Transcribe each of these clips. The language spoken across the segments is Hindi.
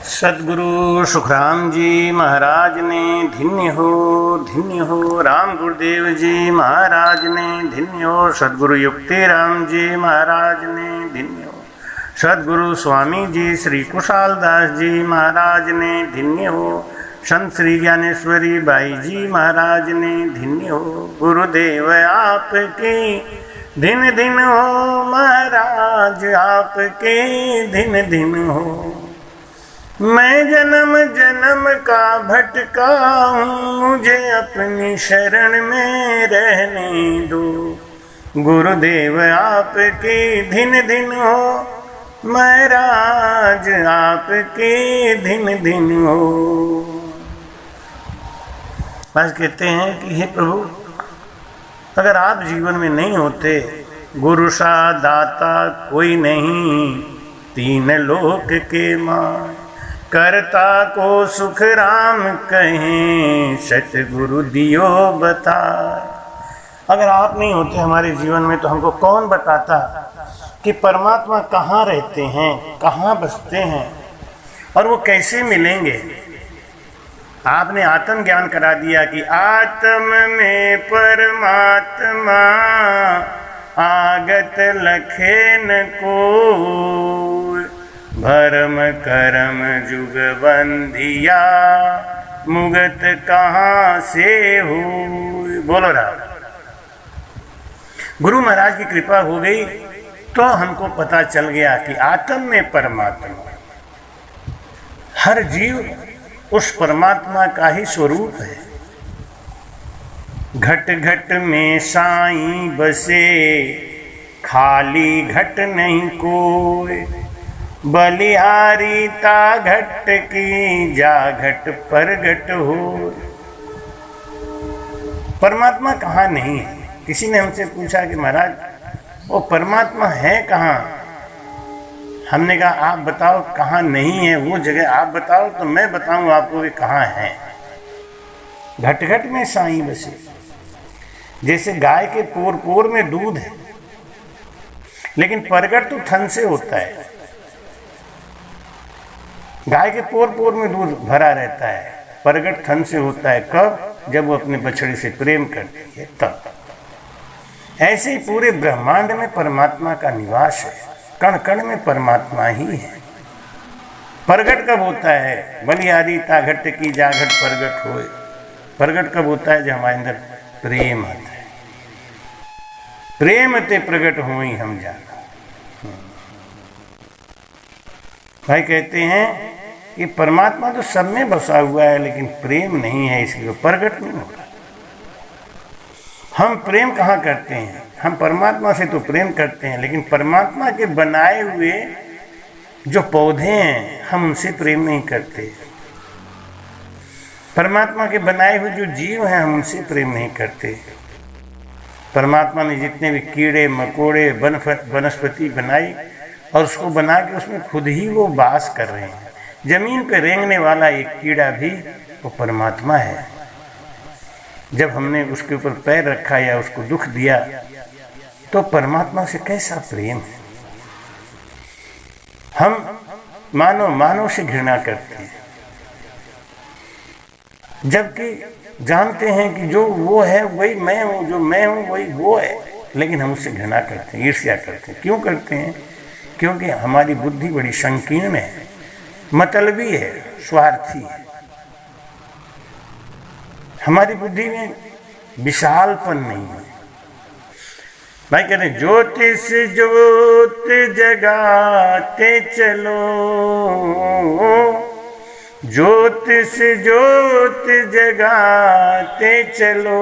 सदगुरु सुखराम जी महाराज ने धन्य हो राम गुरुदेव जी महाराज ने धन्य हो। सदगुरु युक्ति राम जी महाराज ने धन्य हो। सदगुरु स्वामी जी श्री कुशाल दास जी महाराज ने धन्य हो। संत श्री ज्ञानेश्वरी बाई जी महाराज ने धन्य हो। गुरुदेव आपके दिन दिन हो महाराज, आपके दिन दिन हो। मैं जन्म जन्म का भटका हूँ, मुझे अपनी शरण में रहने दो। गुरुदेव आपके दिन दिन हो महाराज, आपके दिन दिन हो। बस कहते हैं कि हे प्रभु, अगर आप जीवन में नहीं होते, गुरु सा दाता कोई नहीं, तीन लोक के मान करता को सुख राम कहें, सतगुरु दियो बता। अगर आप नहीं होते हमारे जीवन में तो हमको कौन बताता कि परमात्मा कहाँ रहते हैं, कहाँ बसते हैं और वो कैसे मिलेंगे। आपने आत्म ज्ञान करा दिया कि आत्म में परमात्मा, आगत लखे न को। भरम करम जुग बंधिया, मुगत कहाँ से हो। बोलो राम। गुरु महाराज की कृपा हो गई तो हमको पता चल गया कि आत्म में परमात्मा, हर जीव उस परमात्मा का ही स्वरूप है। घट घट में साईं बसे, खाली घट नहीं कोई। बलिहारी ता घट की, जा घट परगट हो। परमात्मा कहाँ नहीं है। किसी ने हमसे पूछा कि महाराज वो परमात्मा है कहाँ। हमने कहा आप बताओ कहाँ नहीं है वो जगह, आप बताओ तो मैं बताऊं आपको कि कहाँ है। घट घट में साईं बसे, जैसे गाय के पोर पोर में दूध है, लेकिन परगट तो थन से होता है। गाय के पोर पोर में दूध भरा रहता है, परगट थन से होता है। कब? जब वो अपने बछड़े से प्रेम करती है तब। ऐसे ही पूरे ब्रह्मांड में परमात्मा का निवास है, कण कण में परमात्मा ही है। परगट कब होता है? बलिहारी ता घट की, जा घट परगट होए। परगट कब होता है? जब हमारे अंदर प्रेम आता है। प्रेम ते प्रगट होई हम जाना। भाई कहते हैं कि परमात्मा तो सब में बसा हुआ है, लेकिन प्रेम नहीं है, इसलिए प्रगट नहीं होता। हम प्रेम कहाँ करते हैं? हम परमात्मा से तो प्रेम करते हैं, लेकिन परमात्मा के बनाए हुए जो पौधे हैं हम उनसे प्रेम नहीं करते। परमात्मा के बनाए हुए जो जीव हैं हम उनसे प्रेम नहीं करते। परमात्मा ने जितने भी कीड़े मकोड़े वनस्पति बनाई और उसको बना के उसमें खुद ही वो वास कर रहे हैं। जमीन पे रेंगने वाला एक कीड़ा भी वो परमात्मा है। जब हमने उसके ऊपर पैर रखा या उसको दुख दिया तो परमात्मा से कैसा प्रेम है। हम मानव से घृणा करते हैं, जबकि जानते हैं कि जो वो है वही मैं हूँ, जो मैं हूँ वही वो है, लेकिन हम उससे घृणा करते हैं, ईर्ष्या करते हैं। क्यों करते हैं? क्योंकि हमारी बुद्धि बड़ी संकीर्ण है, मतलबी है, स्वार्थी है। हमारी बुद्धि में विशालपन नहीं है। भाई कहते हैं ज्योतिष ज्योत जगाते चलो, ज्योतिष ज्योत जगाते चलो।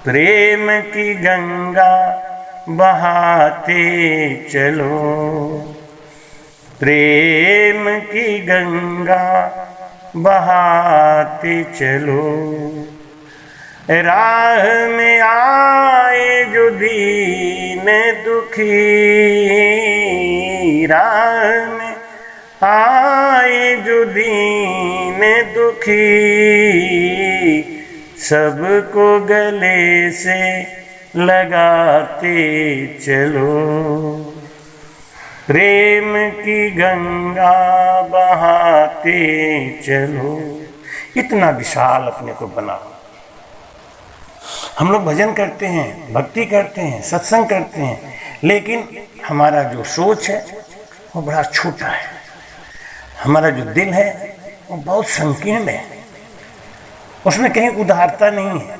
प्रेम की गंगा बहाते चलो, प्रेम की गंगा बहाते चलो। राह में आए जो दीन दुखी, राह में आए जो दीन दुखी, सबको गले से लगाते चलो। प्रेम की गंगा बहाते चलो। इतना विशाल अपने को बनाओ। हम लोग भजन करते हैं, भक्ति करते हैं, सत्संग करते हैं, लेकिन हमारा जो सोच है वो बड़ा छोटा है। हमारा जो दिल है वो बहुत संकीर्ण है, उसमें कहीं उदारता नहीं है।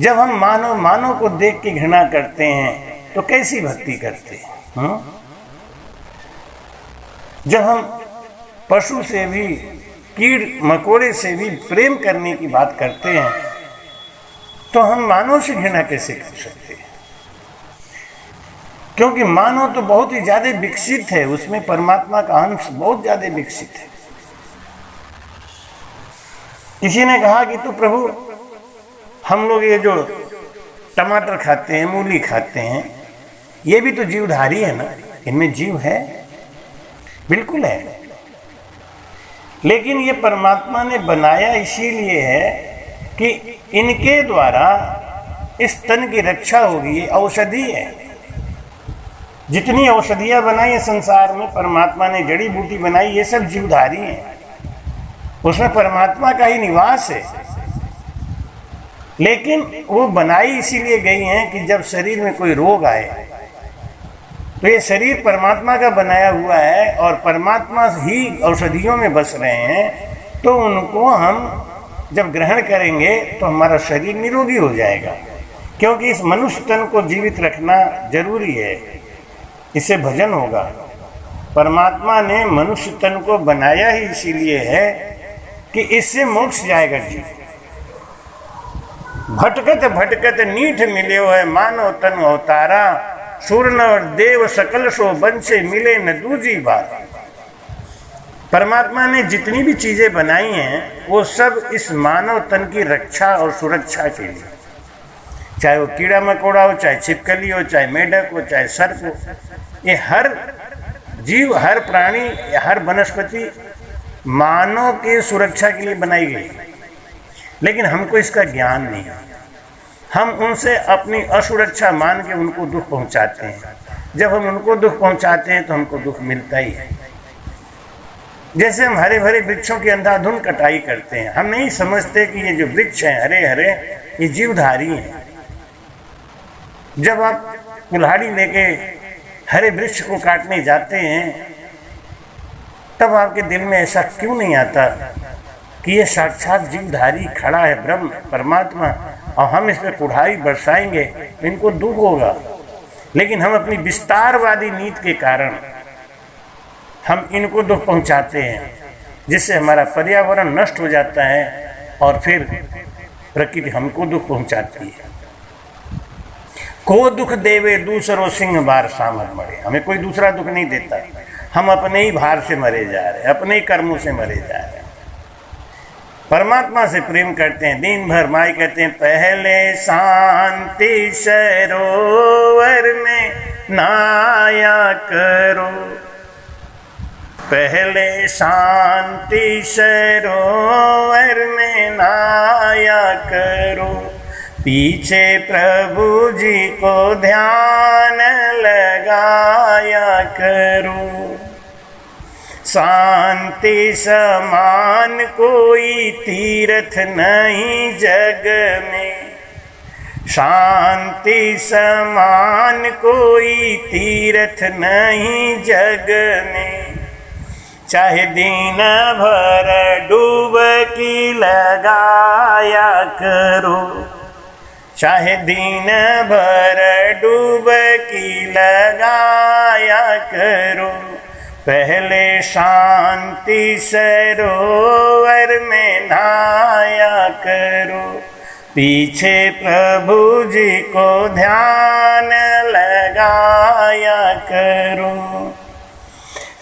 जब हम मानव को देख के घृणा करते हैं तो कैसी भक्ति करते हैं? जब हम पशु से भी, कीड़ मकोड़े से भी प्रेम करने की बात करते हैं तो हम मानव से घृणा कैसे कर सकते हैं? क्योंकि मानव तो बहुत ही ज्यादा विकसित है, उसमें परमात्मा का अंश बहुत ज्यादा विकसित है। किसी ने कहा कि तो प्रभु, हम लोग ये जो टमाटर खाते हैं, मूली खाते हैं, ये भी तो जीवधारी है ना, इनमें जीव है। बिल्कुल है, लेकिन ये परमात्मा ने बनाया इसीलिए है कि इनके द्वारा इस तन की रक्षा होगी। ये औषधि है। जितनी औषधियां बनाई है संसार में, परमात्मा ने जड़ी बूटी बनाई, ये सब जीवधारी हैं, उसमें परमात्मा का ही निवास है। लेकिन वो बनाई इसीलिए गई हैं कि जब शरीर में कोई रोग आए तो ये शरीर परमात्मा का बनाया हुआ है और परमात्मा ही औषधियों में बस रहे हैं, तो उनको हम जब ग्रहण करेंगे तो हमारा शरीर निरोगी हो जाएगा। क्योंकि इस मनुष्य तन को जीवित रखना जरूरी है, इससे भजन होगा। परमात्मा ने मनुष्य तन को बनाया ही इसीलिए है कि इससे मोक्ष जाएगा जीव। भटकत भटकत नीठ मिले है मानव तन अवतारा, सुर नर देव सकल सो बंसे मिले न दूजी बात। परमात्मा ने जितनी भी चीजें बनाई हैं वो सब इस मानव तन की रक्षा और सुरक्षा के लिए, चाहे वो कीड़ा मकोड़ा हो, चाहे छिपकली हो, चाहे मेढक हो, चाहे सर्प हो, ये हर जीव, हर प्राणी, हर वनस्पति मानव की सुरक्षा के लिए बनाई गई। लेकिन हमको इसका ज्ञान नहीं है, हम उनसे अपनी असुरक्षा मान के उनको दुख पहुंचाते हैं। जब हम उनको दुख पहुंचाते हैं तो हमको दुख मिलता ही है। जैसे हम हरे भरे वृक्षों की अंधाधुन कटाई करते हैं, हम नहीं समझते कि ये जो वृक्ष हैं हरे हरे, ये जीवधारी हैं। जब आप कुल्हाड़ी लेके हरे वृक्ष को काटने जाते हैं तब आपके दिल में ऐसा क्यों नहीं आता कि ये साक्षात जीवधारी खड़ा है, ब्रह्म परमात्मा, और हम इस पर कुल्हाड़ी बरसाएंगे तो इनको दुख होगा। लेकिन हम अपनी विस्तारवादी नीति के कारण हम इनको दुख पहुंचाते हैं, जिससे हमारा पर्यावरण नष्ट हो जाता है और फिर प्रकृति हमको दुख पहुंचाती है। को दुख देवे दूसरो सिंह बार सामर मरे। हमें कोई दूसरा दुख नहीं देता, हम अपने ही भार से मरे जा रहे हैं, अपने ही कर्मों से मरे जा रहे हैं। परमात्मा से प्रेम करते हैं, दिन भर माई कहते हैं पहले शांति सरोवर में नाया करो, पहले शांति सरोवर में नाया करो, पीछे प्रभु जी को ध्यान लगाया करो। शांति समान कोई तीर्थ नहीं जग में, शांति समान कोई तीर्थ नहीं जग में, चाहे दिन भर डुबकी लगाया करो, चाहे दिन भर डुबकी लगाया करो, पहले शांति सरोवर में नहाया करो, पीछे प्रभु जी को ध्यान लगाया करो।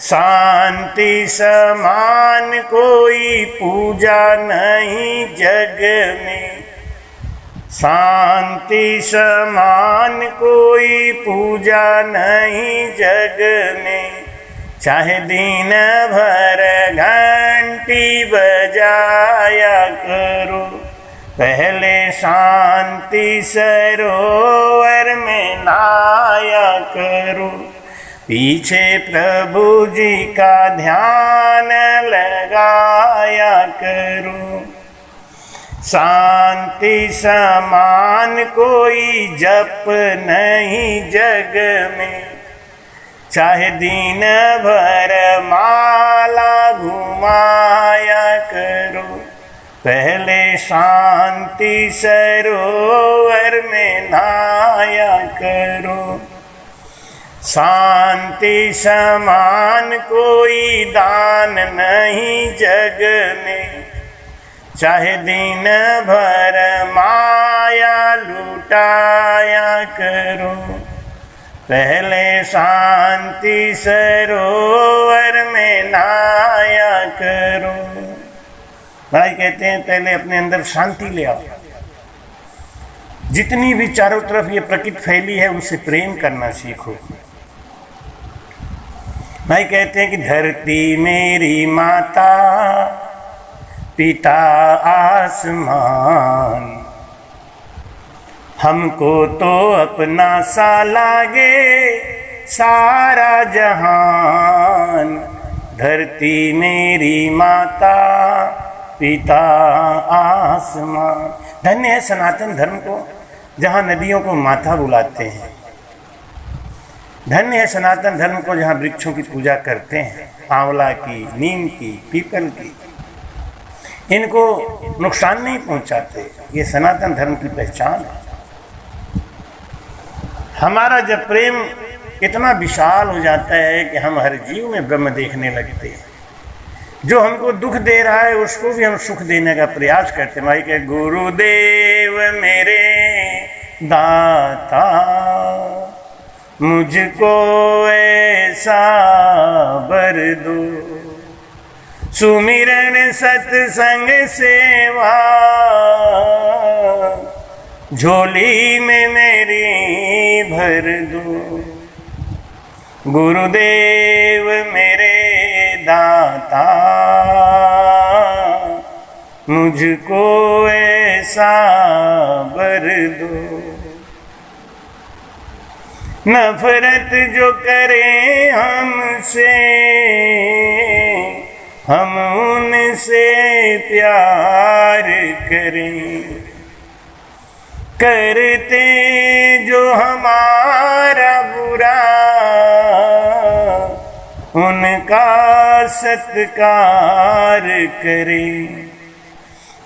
शांति समान कोई पूजा नहीं जग में, शांति समान कोई पूजा नहीं जग में, चाहे दिन भर घंटी बजाया करो, पहले शांति सरोवर में नहाया करो, पीछे प्रभु जी का ध्यान लगाया करो। शांति समान कोई जप नहीं जग में, चाहे दिन भर माला घुमाया करो। पहले शांति सरोवर में नहाया करो। शांति समान कोई दान नहीं जग में, चाहे दिन भर माया लुटाया करो। पहले शांति सरोवर में नहाया करो। भाई कहते हैं पहले अपने अंदर शांति ले आओ। जितनी भी चारों तरफ ये प्रकृति फैली है उनसे प्रेम करना सीखो। भाई कहते हैं कि धरती मेरी माता, पिता आसमान, हमको तो अपना सा लागे सारा जहान। धरती मेरी माता, पिता आसमान। धन्य है सनातन धर्म को जहाँ नदियों को माता बुलाते हैं। धन्य है सनातन धर्म को जहाँ वृक्षों की पूजा करते हैं, आंवला की, नीम की, पीपल की। इनको नुकसान नहीं पहुंचाते। ये सनातन धर्म की पहचान है। हमारा जब प्रेम इतना विशाल हो जाता है कि हम हर जीव में ब्रह्म देखने लगते हैं। जो हमको दुख दे रहा है उसको भी हम सुख देने का प्रयास करते हैं। भाई के गुरुदेव मेरे दाता, मुझको ऐसा वर दो। सुमिरन सत्संग सेवा, झोली में मेरी भर दो। गुरुदेव मेरे दाता, मुझको ऐसा वर दो। नफरत जो करे हमसे, हम उनसे प्यार करें। करते जो हमारा बुरा, उनका सत्कार करें।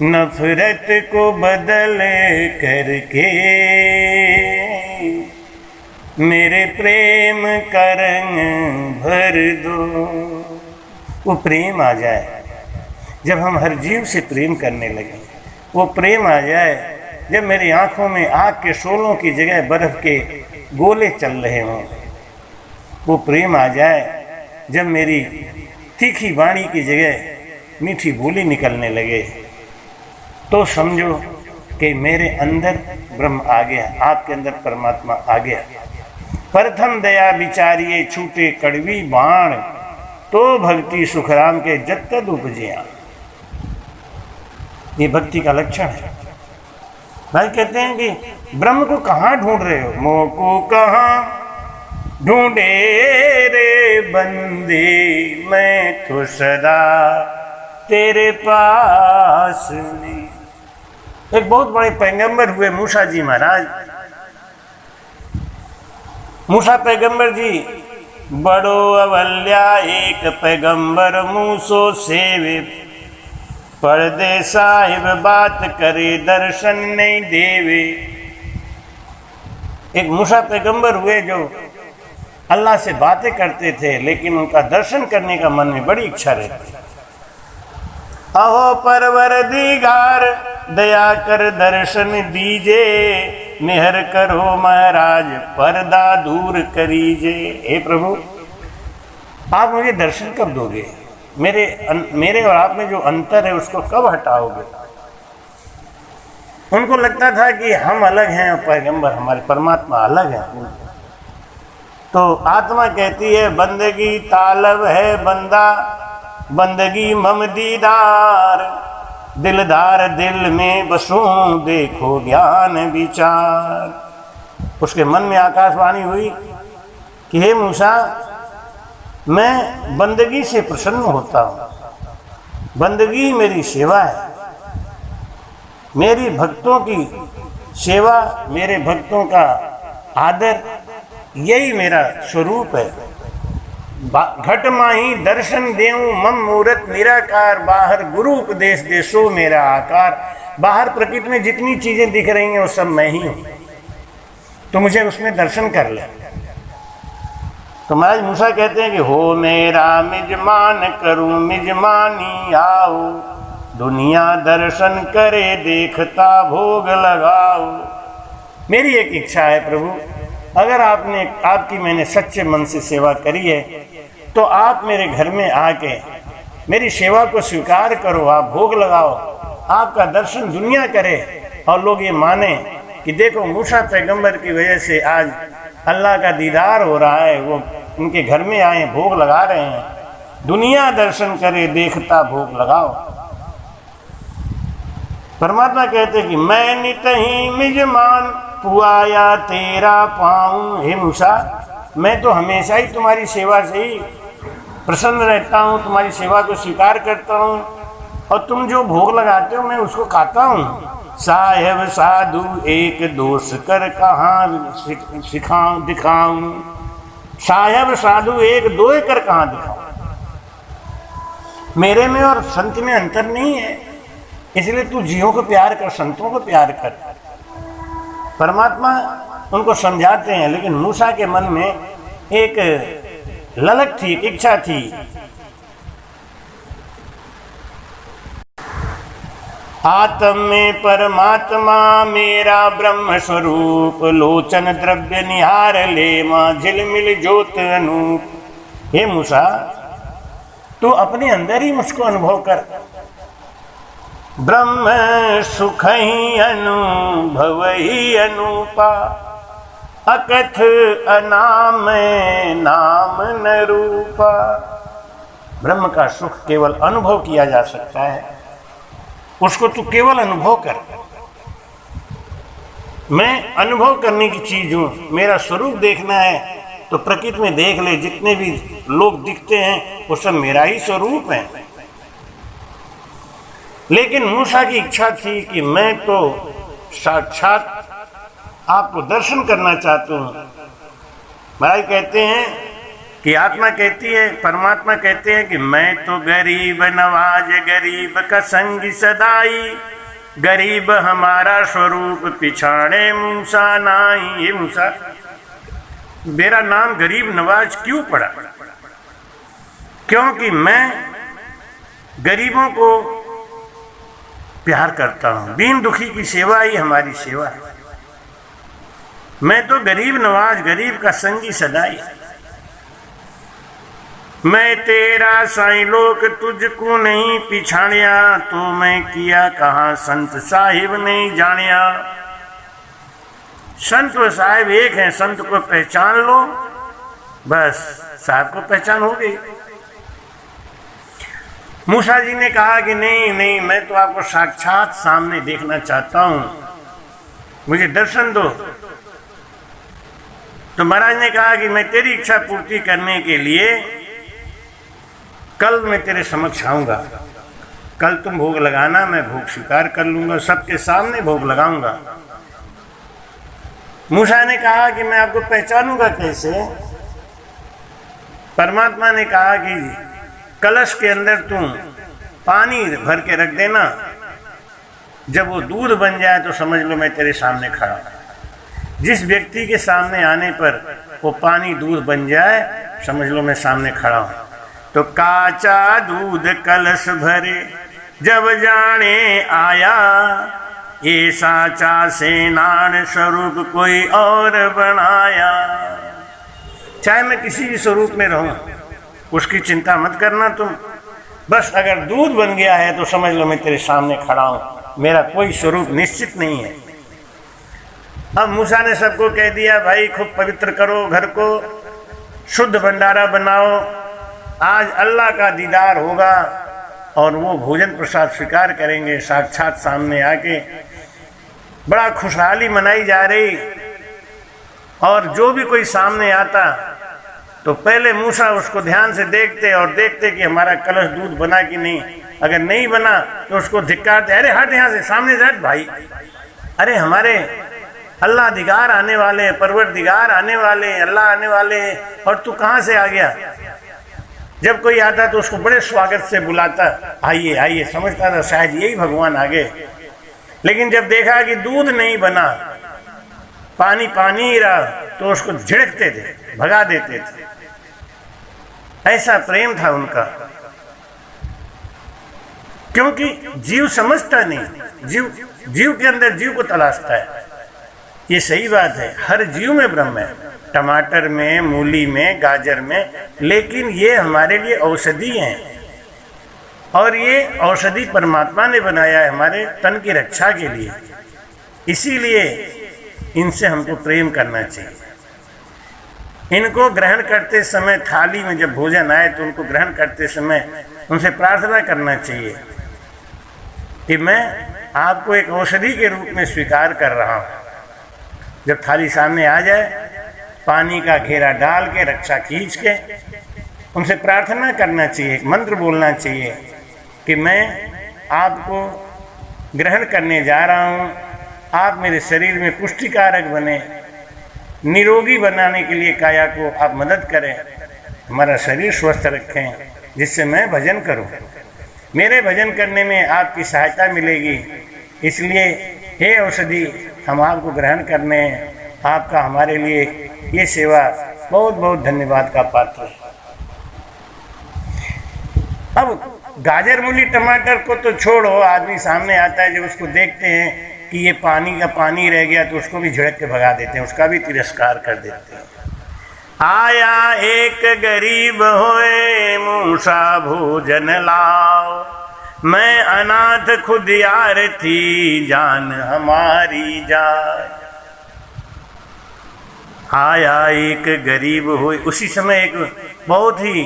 नफरत को बदल करके मेरे प्रेम का रंग भर दो। वो प्रेम आ जाए जब हम हर जीव से प्रेम करने लगे। वो प्रेम आ जाए जब मेरी आंखों में आग के शोलों की जगह बर्फ के गोले चल रहे हों। वो प्रेम आ जाए जब मेरी तीखी वाणी की जगह मीठी बोली निकलने लगे। तो समझो कि मेरे अंदर ब्रह्म आ गया, आपके अंदर परमात्मा आ गया। प्रथम दया विचारिए छूटे कड़वी बाण, तो भक्ति सुखराम के जत्तद उपजिया। ये भक्ति का लक्षण है। भाई कहते हैं कि ब्रह्म को कहाँ ढूंढ रहे हो? मोह को कहाँ ढूंढे रे बंदे, मैं तो सदा तेरे पास नहीं। एक बहुत बड़े पैगंबर हुए मूसा जी महाराज। मूसा पैगंबर जी बड़ो अवल्या एक पैगंबर मूसो सेवे। पर्दे साहिब बात करे दर्शन नहीं देवे। एक मूसा पैगंबर हुए जो अल्लाह से बातें करते थे लेकिन उनका दर्शन करने का मन में बड़ी इच्छा रहती। अहो परवरदिगार दया कर दर्शन दीजे, मेहर करो महाराज पर्दा दूर करीजे। हे प्रभु आप मुझे दर्शन कब दोगे? मेरे और आप में जो अंतर है उसको कब हटाओगे? उनको लगता था कि हम अलग हैं और पैगंबर हमारे परमात्मा अलग है। तो आत्मा कहती है बंदगी तालब है बंदा, बंदगी मम दीदार। दिलदार दिल में बसूं देखो ज्ञान विचार। उसके मन में आकाशवाणी हुई कि हे मूसा मैं बंदगी से प्रसन्न होता हूँ। बंदगी मेरी सेवा है, मेरी भक्तों की सेवा, मेरे भक्तों का आदर, यही मेरा स्वरूप है। घट माही दर्शन देऊं मम मूरत निराकार, बाहर गुरु उपदेश देशो मेरा आकार। बाहर प्रकृति में जितनी चीजें दिख रही हैं वो सब मैं ही हूं, तो मुझे उसमें दर्शन कर ले। तो महाराज मूसा कहते हैं कि हो मेरा मिजमान, करूं मिजमानी आओ, दुनिया दर्शन करे देखता भोग लगाओ। मेरी एक इच्छा है प्रभु, अगर आपकी मैंने सच्चे मन से सेवा करी है तो आप मेरे घर में आके मेरी सेवा को स्वीकार करो, आप भोग लगाओ, आपका दर्शन दुनिया करे और लोग ये माने कि देखो मूसा पैगंबर की वजह से आज अल्लाह का दीदार हो रहा है, वो उनके घर में आए भोग लगा रहे हैं। दुनिया दर्शन करे देखता भोग लगाओ। परमात्मा कहते कि मैं नित ही मिजमान, पुआया तेरा पाऊं। हे मूसा, मैं तो हमेशा ही तुम्हारी सेवा से ही प्रसन्न रहता हूँ, तुम्हारी सेवा को स्वीकार करता हूँ, और तुम जो भोग लगाते हो मैं उसको खाता हूँ। साहेब साधु एक दोष कर कहाँ सिखाऊं दिखाऊं, साहेब साधु एक दो कर कहाँ दिखाऊं। मेरे में और संत में अंतर नहीं है, इसलिए तू जीवों को प्यार कर, संतों को प्यार कर। परमात्मा उनको समझाते हैं, लेकिन मूसा के मन में एक ललक थी, एक इच्छा थी। आत्म में परमात्मा मेरा ब्रह्म स्वरूप, लोचन द्रव्य निहार ले मां झिलमिल ज्योत अनूप। हे मूसा, तू अपने अंदर ही मुझको अनुभव कर। ब्रह्म सुख ही अनुभव ही अनूपा, अकथ अनाम नाम न रूपा। ब्रह्म का सुख केवल अनुभव किया जा सकता है, उसको तू केवल अनुभव कर। मैं अनुभव करने की चीज हूं, मेरा स्वरूप देखना है तो प्रकृति में देख ले, जितने भी लोग दिखते हैं वो सब मेरा ही स्वरूप है। लेकिन मूसा की इच्छा थी कि मैं तो साक्षात आपको दर्शन करना चाहता हूँ। महाराज कहते हैं कि आत्मा कहती है, परमात्मा कहते हैं कि मैं तो गरीब नवाज, गरीब का संग सदाई, गरीब हमारा स्वरूप पिछाड़े मूसा नाई। ये मूसा, मेरा नाम गरीब नवाज क्यों पड़ा? क्योंकि मैं गरीबों को प्यार करता हूँ, दीन दुखी की सेवा ही हमारी सेवा है। मैं तो गरीब नवाज, गरीब का संगी सदाई। मैं तेरा साईं लोक तुझको नहीं पिछाड़िया, तो मैं किया कहाँ संत साहिब नहीं जानिया। संत और साहिब एक हैं, संत को पहचान लो बस साहब को पहचान हो गई। मूसा जी ने कहा कि नहीं नहीं, मैं तो आपको साक्षात सामने देखना चाहता हूं, मुझे दर्शन दो। तो महाराज ने कहा कि मैं तेरी इच्छा पूर्ति करने के लिए कल मैं तेरे समक्ष आऊंगा, कल तुम भोग लगाना, मैं भोग स्वीकार कर लूंगा, सबके सामने भोग लगाऊंगा। मूसा ने कहा कि मैं आपको पहचानूंगा कैसे? परमात्मा ने कहा कि कलश के अंदर तुम पानी भर के रख देना, जब वो दूध बन जाए तो समझ लो मैं तेरे सामने खड़ा हूं। जिस व्यक्ति के सामने आने पर वो पानी दूध बन जाए, समझ लो मैं सामने खड़ा हूं। तो काचा दूध कलश भरे जब जाने आया, ये साचा से नान स्वरूप कोई और बनाया। चाहे मैं किसी भी स्वरूप में रहूं, उसकी चिंता मत करना तुम, बस अगर दूध बन गया है तो समझ लो मैं तेरे सामने खड़ा हूं, मेरा कोई स्वरूप निश्चित नहीं है। अब मूसा ने सबको कह दिया, भाई खूब पवित्र करो घर को, शुद्ध भंडारा बनाओ, आज अल्लाह का दीदार होगा और वो भोजन प्रसाद स्वीकार करेंगे साक्षात सामने आके। बड़ा खुशहाली मनाई जा रही, और जो भी कोई सामने आता तो पहले मूसा उसको ध्यान से देखते और देखते कि हमारा कलश दूध बना कि नहीं। अगर नहीं बना तो उसको धिक्कारते, अरे हट यहाँ से, सामने से हट भाई, अरे हमारे अल्लाह दिगार आने वाले, परवरदिगार आने वाले, अल्लाह आने वाले, और तू कहाँ से आ गया। जब कोई आता तो उसको बड़े स्वागत से बुलाता, आइए आइए, समझता था शायद यही भगवान आ गए। लेकिन जब देखा कि दूध नहीं बना, पानी पानी ही रहा, तो उसको झिड़कते थे, भगा देते थे। ऐसा प्रेम था उनका, क्योंकि जीव समझता नहीं, जीव के अंदर जीव को तलाशता है। ये सही बात है, हर जीव में ब्रह्म है, टमाटर में, मूली में, गाजर में, लेकिन ये हमारे लिए औषधि हैं, और ये औषधि परमात्मा ने बनाया है हमारे तन की रक्षा के लिए। इसीलिए इनसे हमको प्रेम करना चाहिए। इनको ग्रहण करते समय, थाली में जब भोजन आए तो उनको ग्रहण करते समय उनसे प्रार्थना करना चाहिए कि मैं आपको एक औषधि के रूप में स्वीकार कर रहा हूँ। जब थाली सामने आ जाए, पानी का घेरा डाल के, रक्षा खींच के उनसे प्रार्थना करना चाहिए, मंत्र बोलना चाहिए कि मैं आपको ग्रहण करने जा रहा हूँ, आप मेरे शरीर में पुष्टिकारक बने, निरोगी बनाने के लिए काया को आप मदद करें, हमारा शरीर स्वस्थ रखें, जिससे मैं भजन करूं, मेरे भजन करने में आपकी सहायता मिलेगी। इसलिए हे औषधि, हम आपको ग्रहण करने, आपका हमारे लिए ये सेवा बहुत बहुत धन्यवाद का पात्र है। अब गाजर, मूली, टमाटर को तो छोड़ो, आदमी सामने आता है, जब उसको देखते हैं कि ये पानी का पानी रह गया तो उसको भी झिड़क के भगा देते हैं, उसका भी तिरस्कार कर देते हैं। आया एक गरीब होए, मूसा भोजन लाओ, मैं अनाथ खुद यार थी, जान हमारी जाए। आया एक गरीब होए, उसी समय एक बहुत ही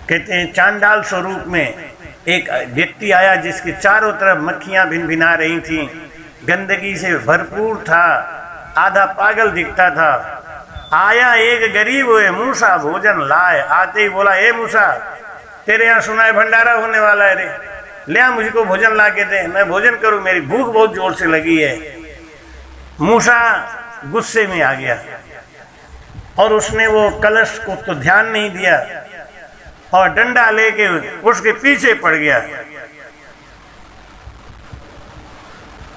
कहते हैं चांडाल स्वरूप में एक व्यक्ति आया, जिसके चारों तरफ मक्खियां भिनभिना रही थीं, गंदगी से भरपूर था, आधा पागल दिखता था। आया एक गरीब हुए, मूसा भोजन लाए। आते ही बोला, ए मूसा, तेरे यहाँ सुना है भंडारा होने वाला है रे, ले आ, मुझको भोजन ला के दे, मैं भोजन करूं, मेरी भूख बहुत जोर से लगी है। मूसा गुस्से में आ गया और उसने वो कलश को तो ध्यान नहीं दिया और डंडा लेके उसके पीछे पड़ गया।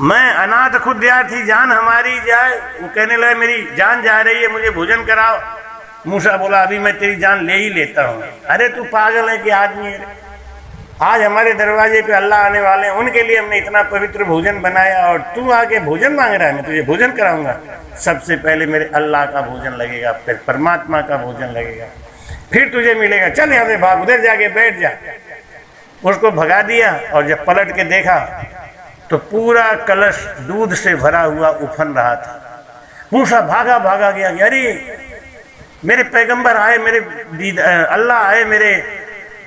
मैं अनाथ खुद यार थी, जान हमारी जाए। वो कहने लगा, मेरी जान जा रही है, मुझे भोजन कराओ। मूसा बोला, अभी मैं तेरी जान ले ही लेता हूँ। अरे तू पागल है कि आदमी है? आज हमारे दरवाजे पे अल्लाह आने वाले हैं, उनके लिए हमने इतना पवित्र भोजन बनाया और तू आके भोजन मांग रहा है? मैं तुझे भोजन कराऊंगा। सबसे पहले मेरे अल्लाह का भोजन लगेगा, फिर परमात्मा का भोजन लगेगा, फिर तुझे मिलेगा। चल यहाँ से भाग, उधर जाके बैठ जा। उसको भगा दिया और जब पलट के देखा तो पूरा कलश दूध से भरा हुआ उफन रहा था। मूसा भागा भागा गया, अरे मेरे पैगंबर आए, मेरे अल्लाह आए, मेरे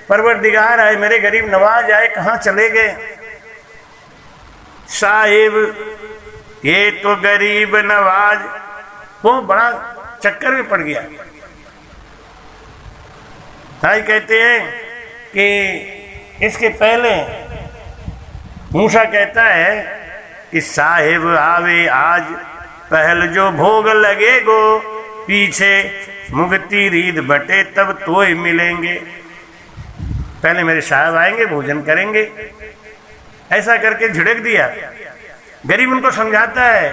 परवरदिगार आए, मेरे गरीब नवाज आए, कहाँ चले गए? साहिब ये तो गरीब नवाज, वो बड़ा चक्कर में पड़ गया। भाई कहते हैं कि इसके पहले मूसा कहता है कि साहिब आवे आज, पहल जो भोग लगे गो, पीछे मुगती रीद बटे तब तो ही मिलेंगे। पहले मेरे साहब आएंगे, भोजन करेंगे। ऐसा करके झिड़क दिया। गरीब उनको समझाता है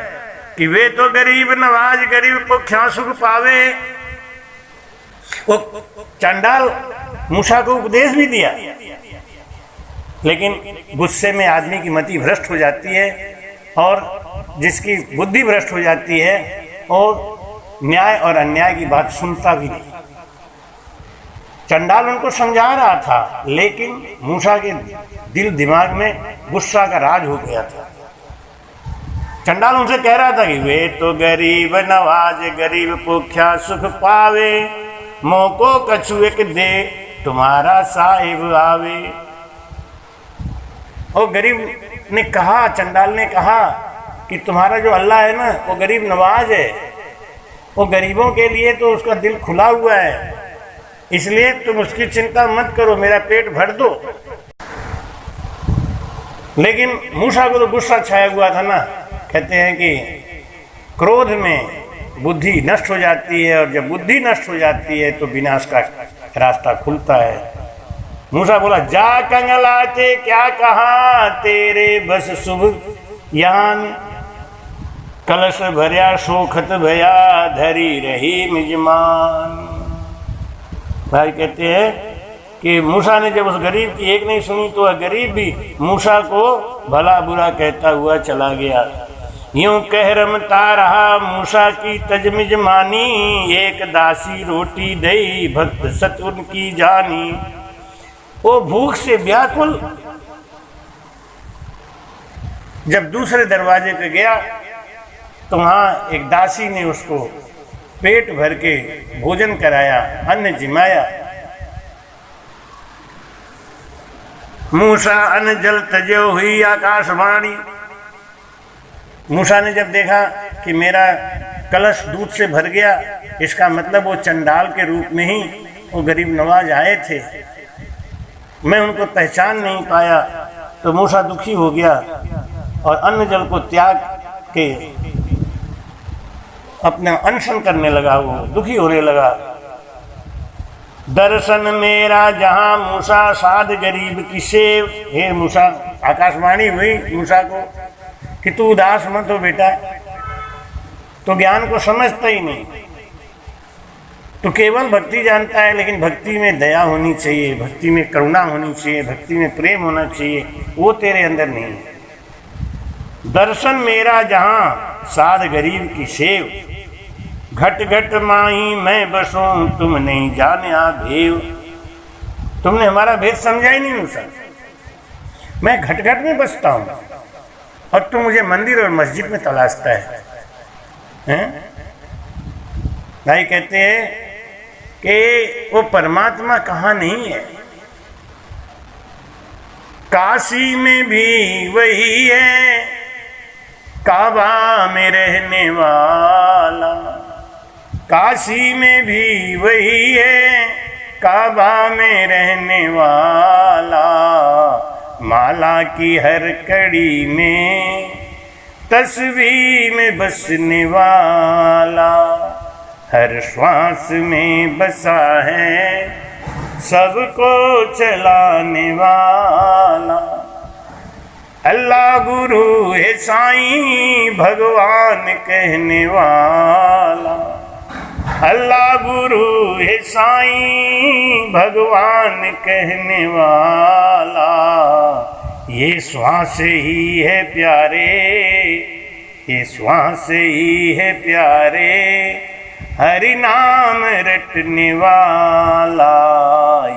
कि वे तो गरीब नवाज, गरीब को क्या सुख पावे। वो चंडाल मूसा को उपदेश भी दिया, लेकिन गुस्से में आदमी की मति भ्रष्ट हो जाती है और जिसकी बुद्धि भ्रष्ट हो जाती है और न्याय और अन्याय की बात सुनता भी नहीं। चंडाल उनको समझा रहा था, लेकिन मूसा के दिल दिमाग में गुस्सा का राज हो गया था। चंडाल उनसे कह रहा था कि वे तो गरीब नवाज, गरीब को क्या सुख पावे, मोको कछु एक दे तुम्हारा साहिब आवे। और गरीब ने कहा, चंडाल ने कहा कि तुम्हारा जो अल्लाह है ना, वो गरीब नवाज है, वो गरीबों के लिए तो उसका दिल खुला हुआ है, इसलिए तुम उसकी चिंता मत करो, मेरा पेट भर दो। लेकिन मूसा को तो गुस्सा छाया हुआ था ना। कहते हैं कि क्रोध में बुद्धि नष्ट हो जाती है, और जब बुद्धि नष्ट हो जाती है तो विनाश का रास्ता खुलता है। मूसा बोला, जा कंगलाते क्या कहा तेरे बस शुभ यान, कलश भर्या शोखत भया धरी रही मिजमान। भाई कहते हैं कि मूसा ने जब उस गरीब की एक नहीं सुनी तो वह गरीब भी मूसा को भला बुरा कहता हुआ चला गया। यूं कह रमता रहा मूसा की तजमिज मानी, एक दासी रोटी दई भक्त सत उनकी जानी। वो भूख से व्याकुल जब दूसरे दरवाजे पे गया तो वहाँ एक दासी ने उसको पेट भर के भोजन कराया, अन्न जिमाया। मूसा अन्न जल तजो हुई आकाशवाणी। मूसा ने जब देखा कि मेरा कलश दूध से भर गया, इसका मतलब वो चंडाल के रूप में ही वो गरीब नवाज आए थे, मैं उनको पहचान नहीं पाया, तो मूसा दुखी हो गया और अन्न जल को त्याग के अपना अनशन करने लगा, वो दुखी होने लगा। दर्शन मेरा जहां मूसा साध गरीब की सेव। हे मूसा, आकाशवाणी हुई मूसा को कि तू उदास मत हो बेटा, तो ज्ञान को समझता ही नहीं, तो केवल भक्ति जानता है, लेकिन भक्ति में दया होनी चाहिए, भक्ति में करुणा होनी चाहिए, भक्ति में प्रेम होना चाहिए, वो तेरे अंदर नहीं है। दर्शन मेरा जहां साध गरीब की सेव, घट घट माही मैं बसूं तुम नहीं जाने भेव। तुमने हमारा भेद समझा ही नहीं मूसा, मैं घट घट में बसता हूं और तुम मुझे मंदिर और मस्जिद में तलाशता है? भाई कहते हैं कि वो परमात्मा कहाँ नहीं है, काशी में भी वही है, काबा में रहने वाला। काशी में भी वही है, काबा में रहने वाला। माला की हर कड़ी में तस्वीर में बसने वाला, हर श्वास में बसा है सबको चलाने वाला। अल्लाह गुरु है साईं भगवान कहने वाला, अल्लाह गुरु है साईं भगवान कहने वाला। ये श्वास ही है प्यारे, ये श्वास ही है प्यारे, हरि नाम रटने वाला।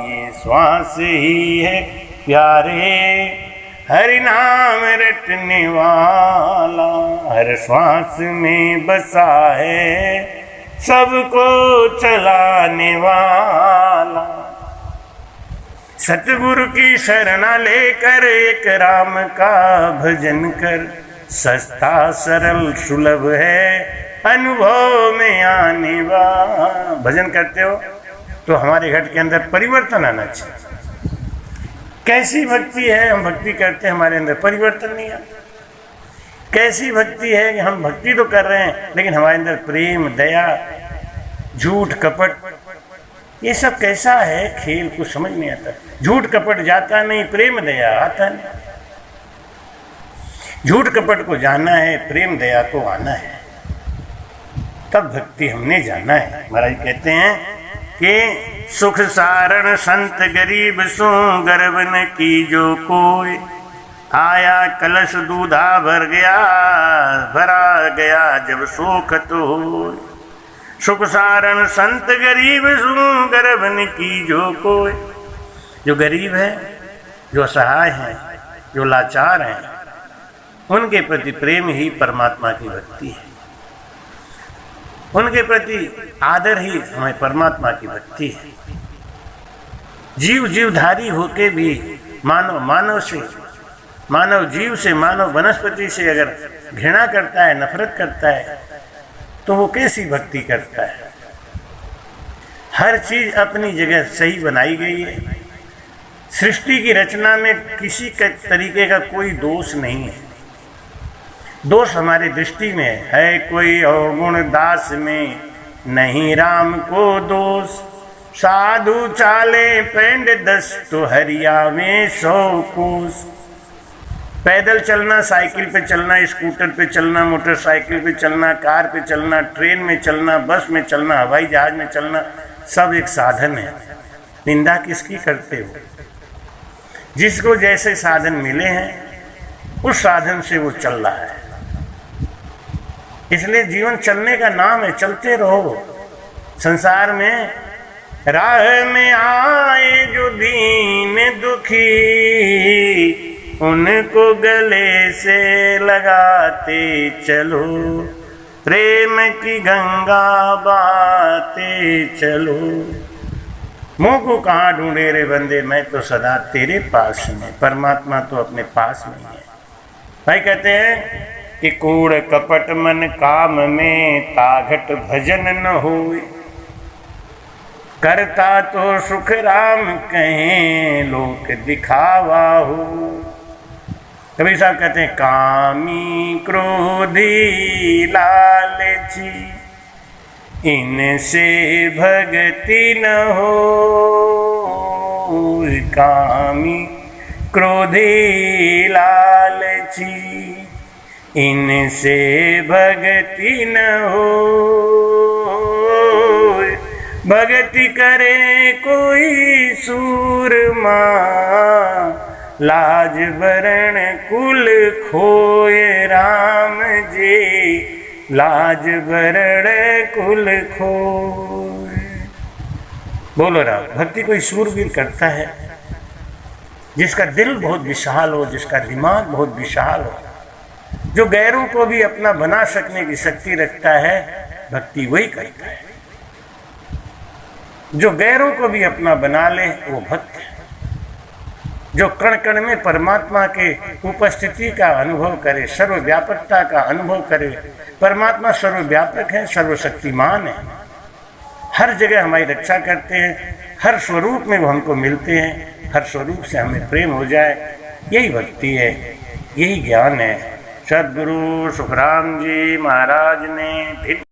ये श्वास ही है प्यारे, हरि नाम रटने वाला। हर श्वास में बसा है सबको चलाने वाला। सतगुरु की शरणा लेकर एक राम का भजन कर, सस्ता सरल सुलभ है अनुभव में आने वाला। भजन करते हो तो हमारे घट के अंदर परिवर्तन आना चाहिए। कैसी भक्ति है, हम भक्ति करते हैं हमारे अंदर परिवर्तन नहीं आता। कैसी भक्ति है कि हम भक्ति तो कर रहे हैं लेकिन हमारे अंदर प्रेम, दया, झूठ, कपट, ये सब कैसा है खेल, कुछ समझ नहीं आता। झूठ कपट जाता नहीं, प्रेम दया आता नहीं। झूठ कपट को जाना है, प्रेम दया को आना है, तब भक्ति हमने जाना है। महाराज कहते हैं कि सुख सारण संत गरीब सो गर्व न की जो कोई, आया कलश दूधा भर गया भरा गया जब शोखत हो। सुख सारण संत गरीब सो गर्व न की जो कोई। जो गरीब है, जो असहाय हैं, जो लाचार हैं, उनके प्रति प्रेम ही परमात्मा की भक्ति है। उनके प्रति आदर ही हमें परमात्मा की भक्ति है। जीव जीवधारी होके भी मानव जीव से, मानव वनस्पति से अगर घृणा करता है, नफरत करता है, तो वो कैसी भक्ति करता है। हर चीज अपनी जगह सही बनाई गई है। सृष्टि की रचना में किसी तरीके का कोई दोष नहीं है। दोष हमारी दृष्टि में है कोई अवगुण दास में, नहीं राम को दोष। साधु चाले पेंड 10 तो हरिया में 100 कोस। पैदल चलना, साइकिल पे चलना, स्कूटर पे चलना, मोटरसाइकिल पे चलना, कार पे चलना, ट्रेन में चलना, बस में चलना, हवाई जहाज में चलना, सब एक साधन है। निंदा किसकी करते हो? जिसको जैसे साधन मिले हैं उस साधन से वो चल रहा है। इसलिए जीवन चलने का नाम है, चलते रहो। संसार में राह में आए जो दीन दुखी, उनको गले से लगाते चलो, प्रेम की गंगा बहाते चलो। मुँह को कहाँ ढूंढे रे बंदे, मैं तो सदा तेरे पास में। परमात्मा तो अपने पास में है। भाई कहते हैं कि कूड़ कपट मन काम में, ताघट भजन न होए। करता तो सुख राम कहें, लोक दिखावा हो। कबीर साहब कहते हैं कामी क्रोधी लालची, इनसे भक्ति न हो। कामी क्रोधी लालची, इनसे भक्ति न हो। भक्ति करे कोई सूरमा, लाज बरण कुल खोए राम जी, लाज बरण कुल खोए। बोलो राम। भक्ति कोई सूरवीर करता है जिसका दिल बहुत विशाल हो, जिसका दिमाग बहुत विशाल हो, जो गैरों को भी अपना बना सकने की शक्ति रखता है। भक्ति वही करता है। जो गैरों को भी अपना बना ले वो भक्त है। जो कण कण में परमात्मा के उपस्थिति का अनुभव करे, सर्वव्यापकता का अनुभव करे। परमात्मा सर्वव्यापक है, सर्वशक्तिमान है, हर जगह हमारी रक्षा करते हैं। हर स्वरूप में वो हमको मिलते हैं, हर स्वरूप से हमें प्रेम हो जाए। यही भक्ति है, यही ज्ञान है। सद्गुरु सुखराम जी महाराज ने